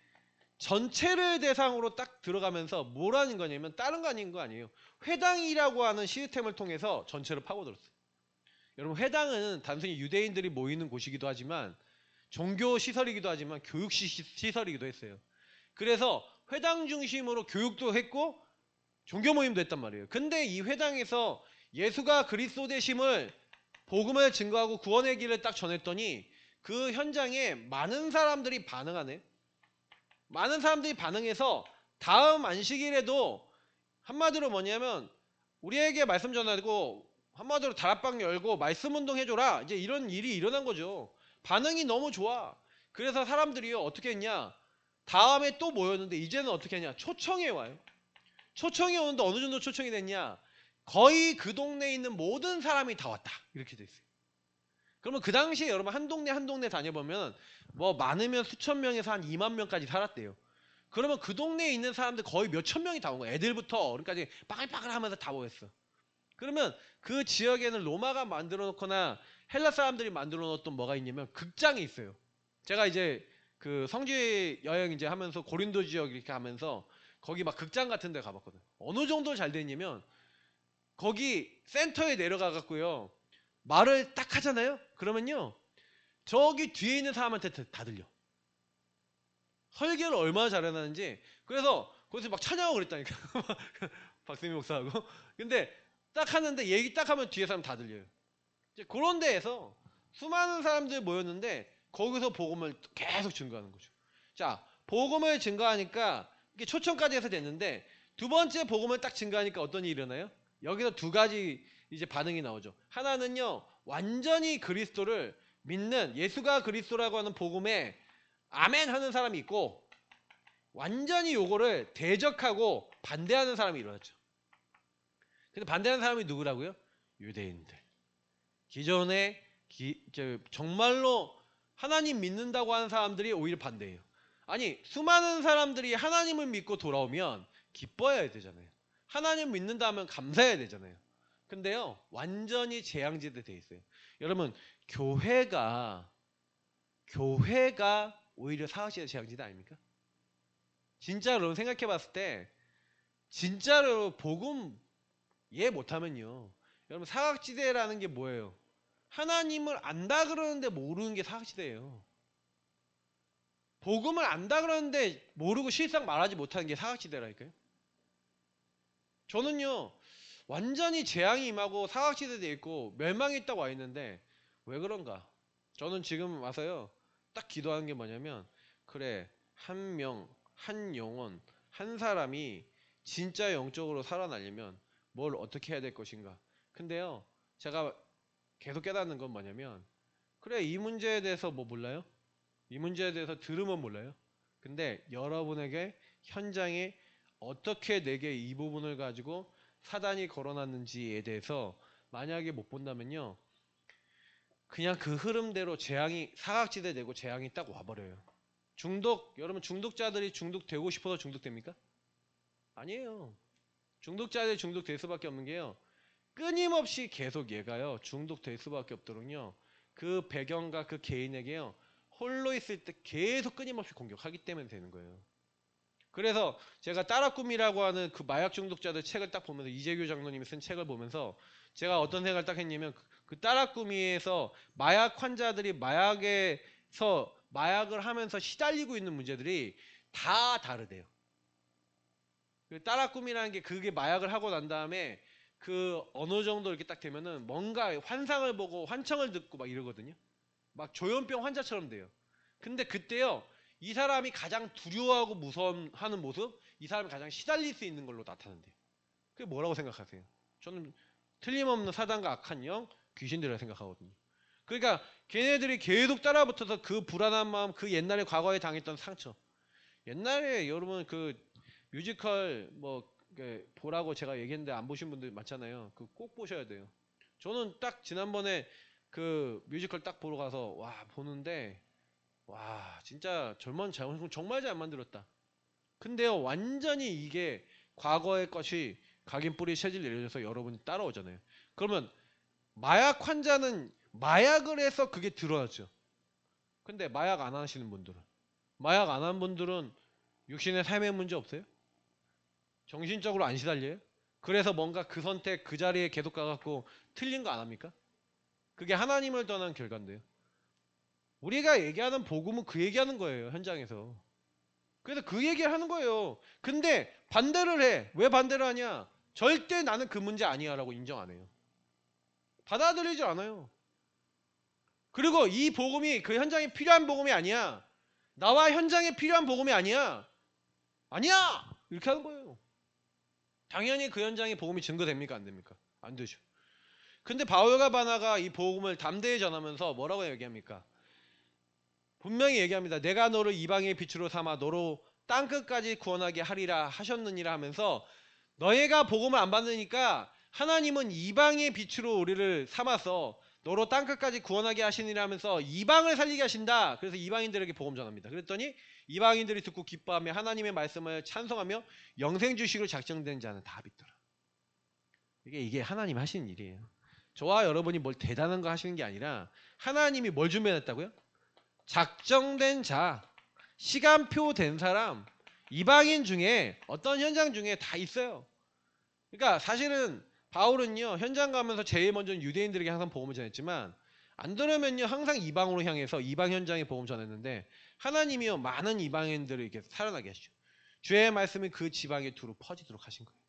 전체를 대상으로 딱 들어가면서 뭐라는 거냐면 다른 거 아닌 거 아니에요. 회당이라고 하는 시스템을 통해서 전체를 파고들었어요. 여러분 회당은 단순히 유대인들이 모이는 곳이기도 하지만 종교 시설이기도 하지만 교육 시설이기도 했어요. 그래서 회당 중심으로 교육도 했고 종교 모임도 했단 말이에요. 근데 이 회당에서 예수가 그리스도 되심을 복음을 증거하고 구원의 길을 딱 전했더니 그 현장에 많은 사람들이 반응하네. 많은 사람들이 반응해서 다음 안식일에도 한마디로 뭐냐면 우리에게 말씀 전하고 한마디로 다락방 열고 말씀 운동 해줘라. 이제 이런 일이 일어난 거죠. 반응이 너무 좋아. 그래서 사람들이요 어떻게 했냐. 다음에 또 모였는데 이제는 어떻게 하냐. 초청해 와요. 초청이 오는데 어느 정도 초청이 됐냐. 거의 그 동네에 있는 모든 사람이 다 왔다. 이렇게 돼 있어요. 그러면 그 당시에 여러분 한 동네 다녀보면 뭐 많으면 수천 명에서 한 2만 명까지 살았대요. 그러면 그 동네에 있는 사람들 거의 몇천 명이 다 온 거야. 애들부터 어른까지 빠글빠글 하면서 다 모였어. 그러면 그 지역에는 로마가 만들어 놓거나 헬라 사람들이 만들어 놓았던 뭐가 있냐면 극장이 있어요. 제가 이제 그 성지 여행 이제 하면서 고린도 지역 이렇게 하면서 거기 막 극장 같은 데 가봤거든. 어느 정도 잘 됐냐면 거기 센터에 내려가 갖고요. 말을 딱 하잖아요. 그러면요. 저기 뒤에 있는 사람한테 다 들려. 설교를 얼마나 잘해놨는지. 그래서 거기서 막 찬양하고 그랬다니까. 박세미 목사하고. 근데 딱 하는데 얘기 딱 하면 뒤에 사람 다 들려요. 이제 그런 데에서 수많은 사람들이 모였는데 거기서 복음을 계속 증거하는 거죠. 자, 복음을 증거하니까 이게 초청까지 해서 됐는데 두 번째 복음을 딱 증거하니까 어떤 일이 일어나요? 여기서 두 가지 이제 반응이 나오죠. 하나는요. 완전히 그리스도를 믿는 예수가 그리스도라고 하는 복음에 아멘 하는 사람이 있고 완전히 요거를 대적하고 반대하는 사람이 일어났죠. 근데 반대하는 사람이 누구라고요? 유대인들. 정말로 하나님 믿는다고 하는 사람들이 오히려 반대예요. 아니, 수많은 사람들이 하나님을 믿고 돌아오면 기뻐해야 되잖아요. 하나님 믿는다면 감사해야 되잖아요. 근데요, 완전히 재앙지대 돼 있어요. 여러분, 교회가 오히려 사각지대 재앙지대 아닙니까? 진짜로 생각해 봤을 때 진짜로 복음 이해 못하면요, 여러분, 사각지대라는 게 뭐예요? 하나님을 안다 그러는데 모르는 게 사각지대예요. 복음을 안다 그러는데 모르고 실상 말하지 못하는 게 사각지대라니까요. 저는요, 완전히 재앙이 임하고 사각지대에 있고 멸망이 있다고 와 있는데 왜 그런가? 저는 지금 와서요, 딱 기도하는 게 뭐냐면, 그래, 한 명, 한 영혼, 한 사람이 진짜 영적으로 살아나려면 뭘 어떻게 해야 될 것인가? 근데요, 제가 계속 깨닫는 건 뭐냐면, 그래, 이 문제에 대해서 뭐 몰라요? 이 문제에 대해서 들으면 몰라요? 근데 여러분에게 현장에 어떻게 내게 이 부분을 가지고 사단이 걸어놨는지에 대해서 만약에 못 본다면요, 그냥 그 흐름대로 재앙이 사각지대 되고 재앙이 딱 와버려요. 여러분, 중독자들이 중독되고 싶어서 중독됩니까? 아니에요. 중독자들이 중독될 수밖에 없는 게요, 끊임없이 계속 얘가요 중독될 수밖에 없도록요, 그 배경과 그 개인에게요 홀로 있을 때 계속 끊임없이 공격하기 때문에 되는 거예요. 그래서 제가 따라꿈이라고 하는 그 마약 중독자들 책을 딱 보면서, 이재규 장로님이 쓴 책을 보면서 제가 어떤 생각을 딱 했냐면, 그 따라꿈이에서 마약 환자들이 마약을 하면서 시달리고 있는 문제들이 다 다르대요. 그 따라꿈이라는 게, 그게 마약을 하고 난 다음에 그 어느 정도 이렇게 딱 되면은 뭔가 환상을 보고 환청을 듣고 막 이러거든요. 막 조현병 환자처럼 돼요. 근데 그때요, 이 사람이 가장 두려워하고 무서워하는 모습, 이 사람이 가장 시달릴 수 있는 걸로 나타난대요. 그게 뭐라고 생각하세요? 저는 틀림없는 사단과 악한 영, 귀신들이라고 생각하거든요. 그러니까 걔네들이 계속 따라붙어서 그 불안한 마음, 그 옛날에 과거에 당했던 상처. 옛날에 여러분 그 뮤지컬 뭐 보라고 제가 얘기했는데 안 보신 분들 많잖아요. 그 꼭 보셔야 돼요. 저는 딱 지난번에 그 뮤지컬 딱 보러 가서 와 보는데, 와 진짜 정말 잘 만들었다. 근데요, 완전히 이게 과거의 것이 각인 뿌리 새질 내려져서 여러분이 따라오잖아요. 그러면 마약 환자는 마약을 해서 그게 드러나죠. 근데 마약 안 하시는 분들은, 마약 안 한 분들은 육신의 삶의 문제 없어요? 정신적으로 안 시달려요? 그래서 뭔가 그 선택 그 자리에 계속 가갖고 틀린 거 안 합니까? 그게 하나님을 떠난 결과인데요. 우리가 얘기하는 복음은 그 얘기하는 거예요, 현장에서. 그래서 그 얘기를 하는 거예요. 근데 반대를 해. 왜 반대를 하냐? 절대 나는 그 문제 아니야 라고 인정 안 해요. 받아들이지 않아요. 그리고 이 복음이 그 현장에 필요한 복음이 아니야. 나와 현장에 필요한 복음이 아니야. 아니야! 이렇게 하는 거예요. 당연히 그 현장에 복음이 증거됩니까? 안 됩니까? 안 되죠. 근데 바울과 바나가 이 복음을 담대히 전하면서 뭐라고 얘기합니까? 분명히 얘기합니다. 내가 너를 이방의 빛으로 삼아 너로 땅끝까지 구원하게 하리라 하셨느니라 하면서, 너희가 복음을 안 받으니까 하나님은 이방의 빛으로 우리를 삼아서 너로 땅끝까지 구원하게 하시니라 하면서 이방을 살리게 하신다. 그래서 이방인들에게 복음 전합니다. 그랬더니 이방인들이 듣고 기뻐하며 하나님의 말씀을 찬송하며 영생 주시기로 작정된 자는 다 믿더라. 이게 하나님 하시는 일이에요. 저와 여러분이 뭘 대단한 거 하시는 게 아니라 하나님이 뭘 준비해놨다고요? 작정된 자, 시간표 된 사람, 이방인 중에 어떤 현장 중에 다 있어요. 그러니까 사실은 바울은요, 현장 가면서 제일 먼저 유대인들에게 항상 복음을 전했지만, 안 들으면요 항상 이방으로 향해서 이방 현장에 복음 전했는데, 하나님이요 많은 이방인들을 이렇게 살아나게 하시죠. 주의 말씀이 그 지방에 두루 퍼지도록 하신 거예요.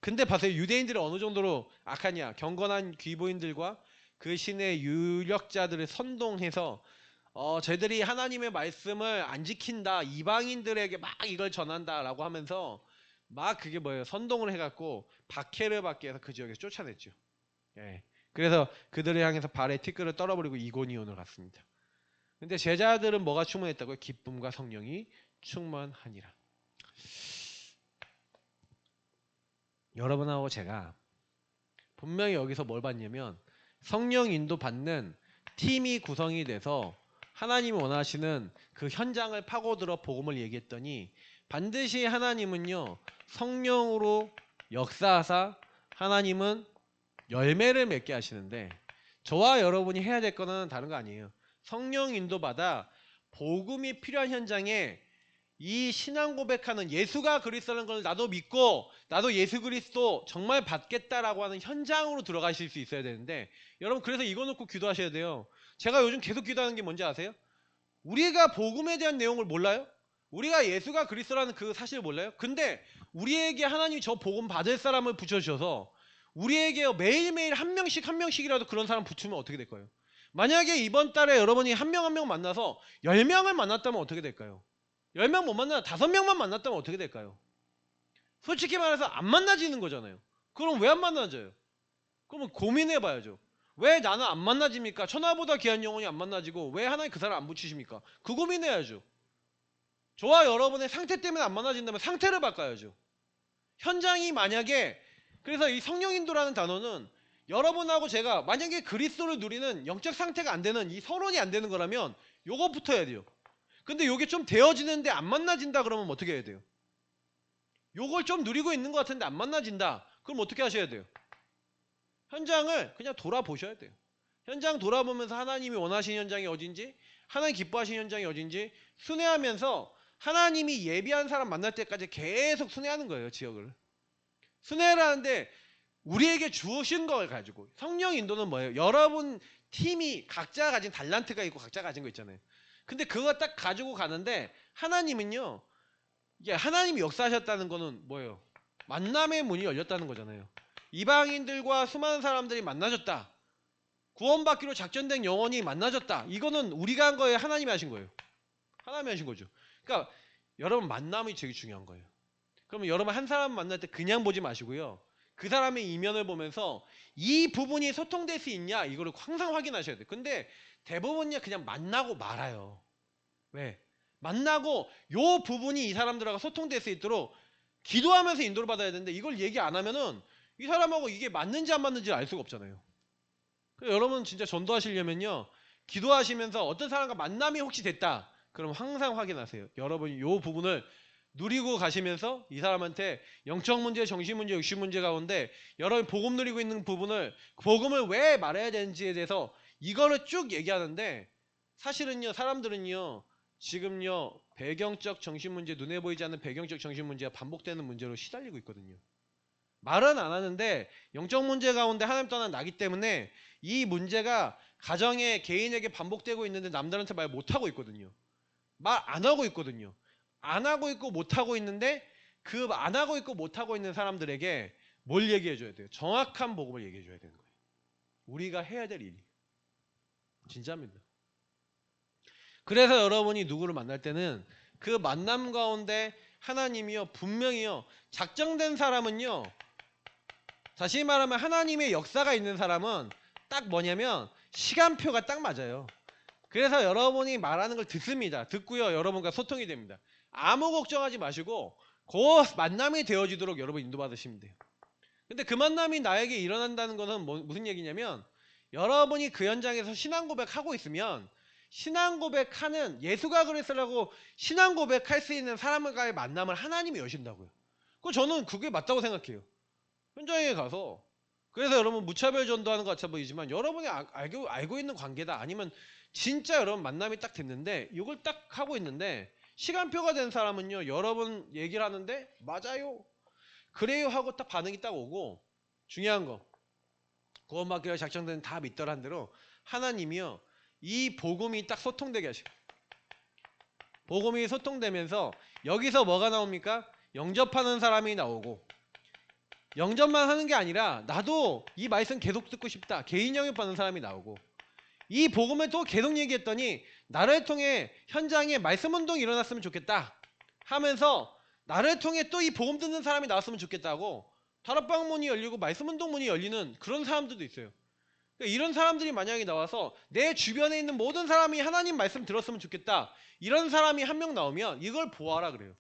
근데 봐세요, 유대인들이 어느 정도로 악하냐? 경건한 귀보인들과 그 신의 유력자들을 선동해서 쟤들이 하나님의 말씀을 안 지킨다, 이방인들에게 막 이걸 전한다라고 하면서 막 그게 뭐예요? 선동을 해갖고 박해를 받게 해서 그 지역에서 쫓아냈죠. 예. 그래서 그들을 향해서 발에 티끌을 떨어버리고 이고니온을 갔습니다. 근데 제자들은 뭐가 충만했다고요? 기쁨과 성령이 충만하니라. 여러분하고 제가 분명히 여기서 뭘 봤냐면, 성령 인도 받는 팀이 구성이 돼서 하나님이 원하시는 그 현장을 파고들어 복음을 얘기했더니 반드시 하나님은요 성령으로 역사하사 하나님은 열매를 맺게 하시는데 저와 여러분이 해야 될 거는 다른 거 아니에요. 성령 인도받아 복음이 필요한 현장에 이 신앙 고백하는 예수가 그리스도라는 걸 나도 믿고 나도 예수 그리스도 정말 받겠다라고 하는 현장으로 들어가실 수 있어야 되는데 여러분 그래서 이거 놓고 기도하셔야 돼요. 제가 요즘 계속 기도하는 게 뭔지 아세요? 우리가 복음에 대한 내용을 몰라요? 우리가 예수가 그리스도라는 그 사실을 몰라요? 근데 우리에게 하나님이 저 복음 받을 사람을 붙여주셔서 우리에게 매일매일 한 명씩이라도 그런 사람 붙으면 어떻게 될까요? 만약에 이번 달에 여러분이 한 명 한 명 만나서 10명을 만났다면 어떻게 될까요? 10명 못 만나 5명만 만났다면 어떻게 될까요? 솔직히 말해서 안 만나지는 거잖아요. 그럼 왜 안 만나져요? 그러면 고민해 봐야죠. 왜 나는 안 만나집니까? 천하보다 귀한 영혼이 안 만나지고 왜 하나님 그 사람 안 붙이십니까? 그 고민해야죠. 저와 여러분의 상태 때문에 안 만나진다면 상태를 바꿔야죠. 현장이 만약에 그래서 이 성령인도라는 단어는 여러분하고 제가 만약에 그리스도를 누리는 영적 상태가 안 되는 이 서론이 안 되는 거라면 요거부터 해야 돼요. 근데 요게 좀 되어지는데 안 만나진다 그러면 어떻게 해야 돼요? 요걸 좀 누리고 있는 것 같은데 안 만나진다. 그럼 어떻게 하셔야 돼요? 현장을 그냥 돌아보셔야 돼요. 현장 돌아보면서 하나님이 원하시는 현장이 어딘지 하나님 기뻐하시는 현장이 어딘지 순회하면서 하나님이 예비한 사람 만날 때까지 계속 순회하는 거예요. 지역을. 순회를 하는데 우리에게 주신 걸 가지고 성령 인도는 뭐예요? 여러분 팀이 각자 가진 달란트가 있고 각자 가진 거 있잖아요. 근데 그거 딱 가지고 가는데 하나님은요. 이게 하나님이 역사하셨다는 거는 뭐예요? 만남의 문이 열렸다는 거잖아요. 이방인들과 수많은 사람들이 만나졌다. 구원받기로 작전된 영혼이 만나졌다. 이거는 우리가 한 거예요? 하나님이 하신 거예요? 하나님이 하신 거죠. 그러니까 여러분 만남이 되게 중요한 거예요. 그러면 여러분 한 사람 만날 때 그냥 보지 마시고요. 그 사람의 이면을 보면서 이 부분이 소통될 수 있냐 이거를 항상 확인하셔야 돼요. 근데 대부분이 그냥 만나고 말아요. 왜? 만나고 요 부분이 이 사람들하고 소통될 수 있도록 기도하면서 인도를 받아야 되는데 이걸 얘기 안 하면은 이 사람하고 이게 맞는지 안 맞는지 알 수가 없잖아요. 여러분 진짜 전도하시려면요. 기도하시면서 어떤 사람과 만남이 혹시 됐다. 그럼 항상 확인하세요. 여러분이 요 부분을 누리고 가시면서 이 사람한테 영적 문제, 정신 문제, 육신 문제 가운데 여러분이 복음 누리고 있는 부분을 복음을 왜 말해야 되는지에 대해서 이거를 쭉 얘기하는데 사실은요. 사람들은요. 지금요. 배경적 정신 문제, 눈에 보이지 않는 배경적 정신 문제가 반복되는 문제로 시달리고 있거든요. 말은 안 하는데 영적 문제 가운데 하나님 떠난 나기 때문에 이 문제가 가정에 개인에게 반복되고 있는데 남들한테 말 못하고 있거든요. 말 안 하고 있거든요. 안 하고 있고 못하고 있는데 그 안 하고 있고 못하고 있는 사람들에게 뭘 얘기해 줘야 돼요? 정확한 복음을 얘기해 줘야 되는 거예요. 우리가 해야 될 일이. 진짜입니다. 그래서 여러분이 누구를 만날 때는 그 만남 가운데 하나님이요 분명히요 작정된 사람은요 다시 말하면 하나님의 역사가 있는 사람은 딱 뭐냐면 시간표가 딱 맞아요. 그래서 여러분이 말하는 걸 듣습니다. 듣고요 여러분과 소통이 됩니다. 아무 걱정하지 마시고 그 만남이 되어지도록 여러분 인도받으시면 돼요. 근데 그 만남이 나에게 일어난다는 것은 무슨 얘기냐면 여러분이 그 현장에서 신앙 고백하고 있으면 신앙 고백하는 예수가 그리스도라고 신앙 고백할 수 있는 사람과의 만남을 하나님이 여신다고요. 저는 그게 맞다고 생각해요. 현장에 가서 그래서 여러분 무차별 전도하는 것 같아 보이지만 여러분이 알고 있는 관계다 아니면 진짜 여러분 만남이 딱 됐는데 이걸 딱 하고 있는데 시간표가 된 사람은요 여러분 얘기를 하는데 맞아요 그래요 하고 딱 반응이 딱 오고 중요한 거 구원받기로 작정된 다 믿더란 대로 하나님이요 이 복음이 딱 소통되게 하셔. 복음이 소통되면서 여기서 뭐가 나옵니까? 영접하는 사람이 나오고 영접만 하는 게 아니라 나도 이 말씀 계속 듣고 싶다. 개인 영접받는 사람이 나오고 이 복음을 또 계속 얘기했더니 나를 통해 현장에 말씀 운동이 일어났으면 좋겠다 하면서 나를 통해 또 이 복음 듣는 사람이 나왔으면 좋겠다고 다락방 문이 열리고 말씀 운동 문이 열리는 그런 사람들도 있어요. 그러니까 이런 사람들이 만약에 나와서 내 주변에 있는 모든 사람이 하나님 말씀 들었으면 좋겠다. 이런 사람이 한 명 나오면 이걸 보아라 그래요.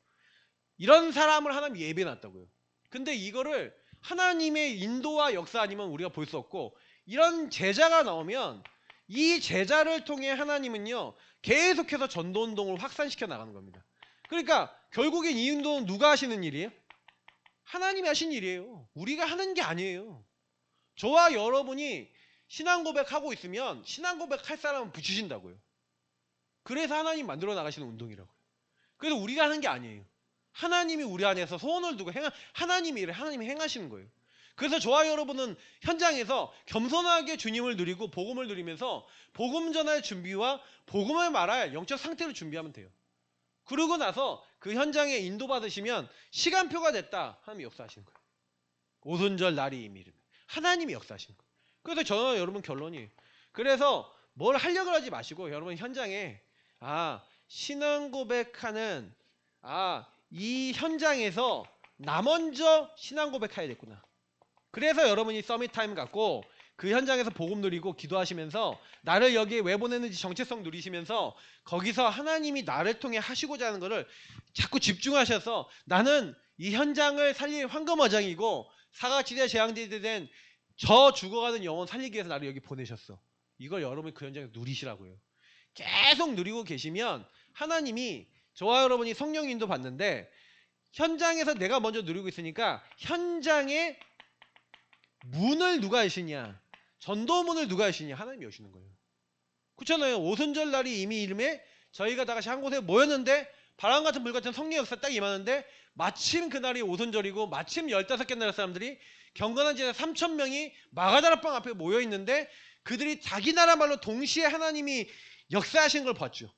이런 사람을 하나님 예배해놨다고요. 근데 이거를 하나님의 인도와 역사 아니면 우리가 볼 수 없고 이런 제자가 나오면 이 제자를 통해 하나님은요 계속해서 전도운동을 확산시켜 나가는 겁니다. 그러니까 결국엔 이 운동은 누가 하시는 일이에요? 하나님이 하신 일이에요. 우리가 하는 게 아니에요. 저와 여러분이 신앙 고백하고 있으면 신앙 고백할 사람은 붙이신다고요. 그래서 하나님 만들어 나가시는 운동이라고요. 그래서 우리가 하는 게 아니에요. 하나님이 우리 안에서 소원을 두고 하나님이 일을 하나님이 행하시는 거예요. 그래서 저와 여러분은 현장에서 겸손하게 주님을 누리고 복음을 누리면서 복음 전할 준비와 복음을 말할 영적 상태를 준비하면 돼요. 그러고 나서 그 현장에 인도받으시면 시간표가 됐다 하나님이 역사하시는 거예요. 오순절 날이 이르면 하나님이 역사하시는 거예요. 그래서 저는 여러분 결론이 그래서 뭘 하려고 하지 마시고 여러분 현장에 신앙 고백하는 이 현장에서 나 먼저 신앙 고백해야겠구나. 그래서 여러분이 서밋 타임 갖고 그 현장에서 복음 누리고 기도하시면서 나를 여기에 왜 보냈는지 정체성 누리시면서 거기서 하나님이 나를 통해 하시고자 하는 것을 자꾸 집중하셔서 나는 이 현장을 살릴 황금어장이고 사각지대 재앙지대 된 저 죽어가는 영혼 살리기 위해서 나를 여기 보내셨어. 이걸 여러분이 그 현장에서 누리시라고요. 계속 누리고 계시면 하나님이 저와 여러분이 성령 인도 받는데 현장에서 내가 먼저 누리고 있으니까 현장에 문을 누가 여시냐? 전도문을 누가 여시냐? 하나님이 여시는 거예요. 그렇잖아요. 오순절 날이 이미 이름에 저희가 다 같이 한 곳에 모였는데 바람 같은 불 같은 성령 역사 딱 임하는데 마침 그날이 오순절이고 마침 15개 나라 사람들이 경건한 제자 3,000명이 마가다라방 앞에 모여 있는데 그들이 자기 나라 말로 동시에 하나님이 역사하신 걸 봤죠.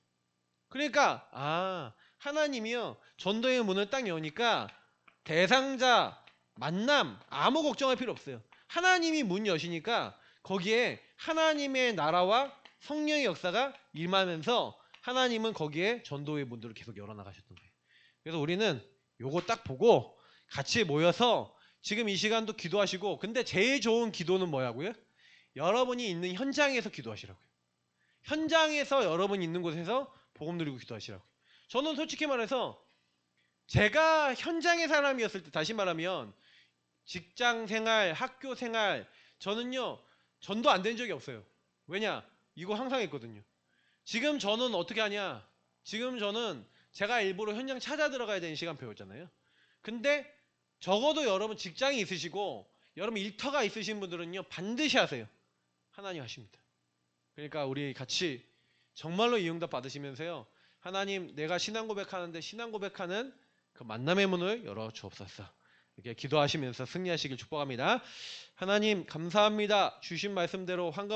그러니까 하나님이요 전도의 문을 딱 여니까 대상자 만남 아무 걱정할 필요 없어요. 하나님이 문 여시니까 거기에 하나님의 나라와 성령의 역사가 임하면서 하나님은 거기에 전도의 문들을 계속 열어나가셨던 거예요. 그래서 우리는 요거 딱 보고 같이 모여서 지금 이 시간도 기도하시고 근데 제일 좋은 기도는 뭐냐고요? 여러분이 있는 현장에서 기도하시라고요. 현장에서 여러분이 있는 곳에서 복음 누리고 기도하시라고요. 저는 솔직히 말해서 제가 현장의 사람이었을 때 다시 말하면 직장 생활, 학교 생활 저는요 전도 안 된 적이 없어요. 왜냐? 이거 항상 했거든요. 지금 저는 어떻게 하냐? 지금 저는 제가 일부러 현장 찾아 들어가야 되는 시간표였잖아요. 근데 적어도 여러분 직장이 있으시고 여러분 일터가 있으신 분들은요 반드시 하세요. 하나님 하십니다. 그러니까 우리 같이 정말로 이 응답 받으시면서요 하나님 내가 신앙 고백하는데 신앙 고백하는 그 만남의 문을 열어 주옵소서. 이렇게 기도하시면서 승리하시길 축복합니다. 하나님 감사합니다. 주신 말씀대로 황금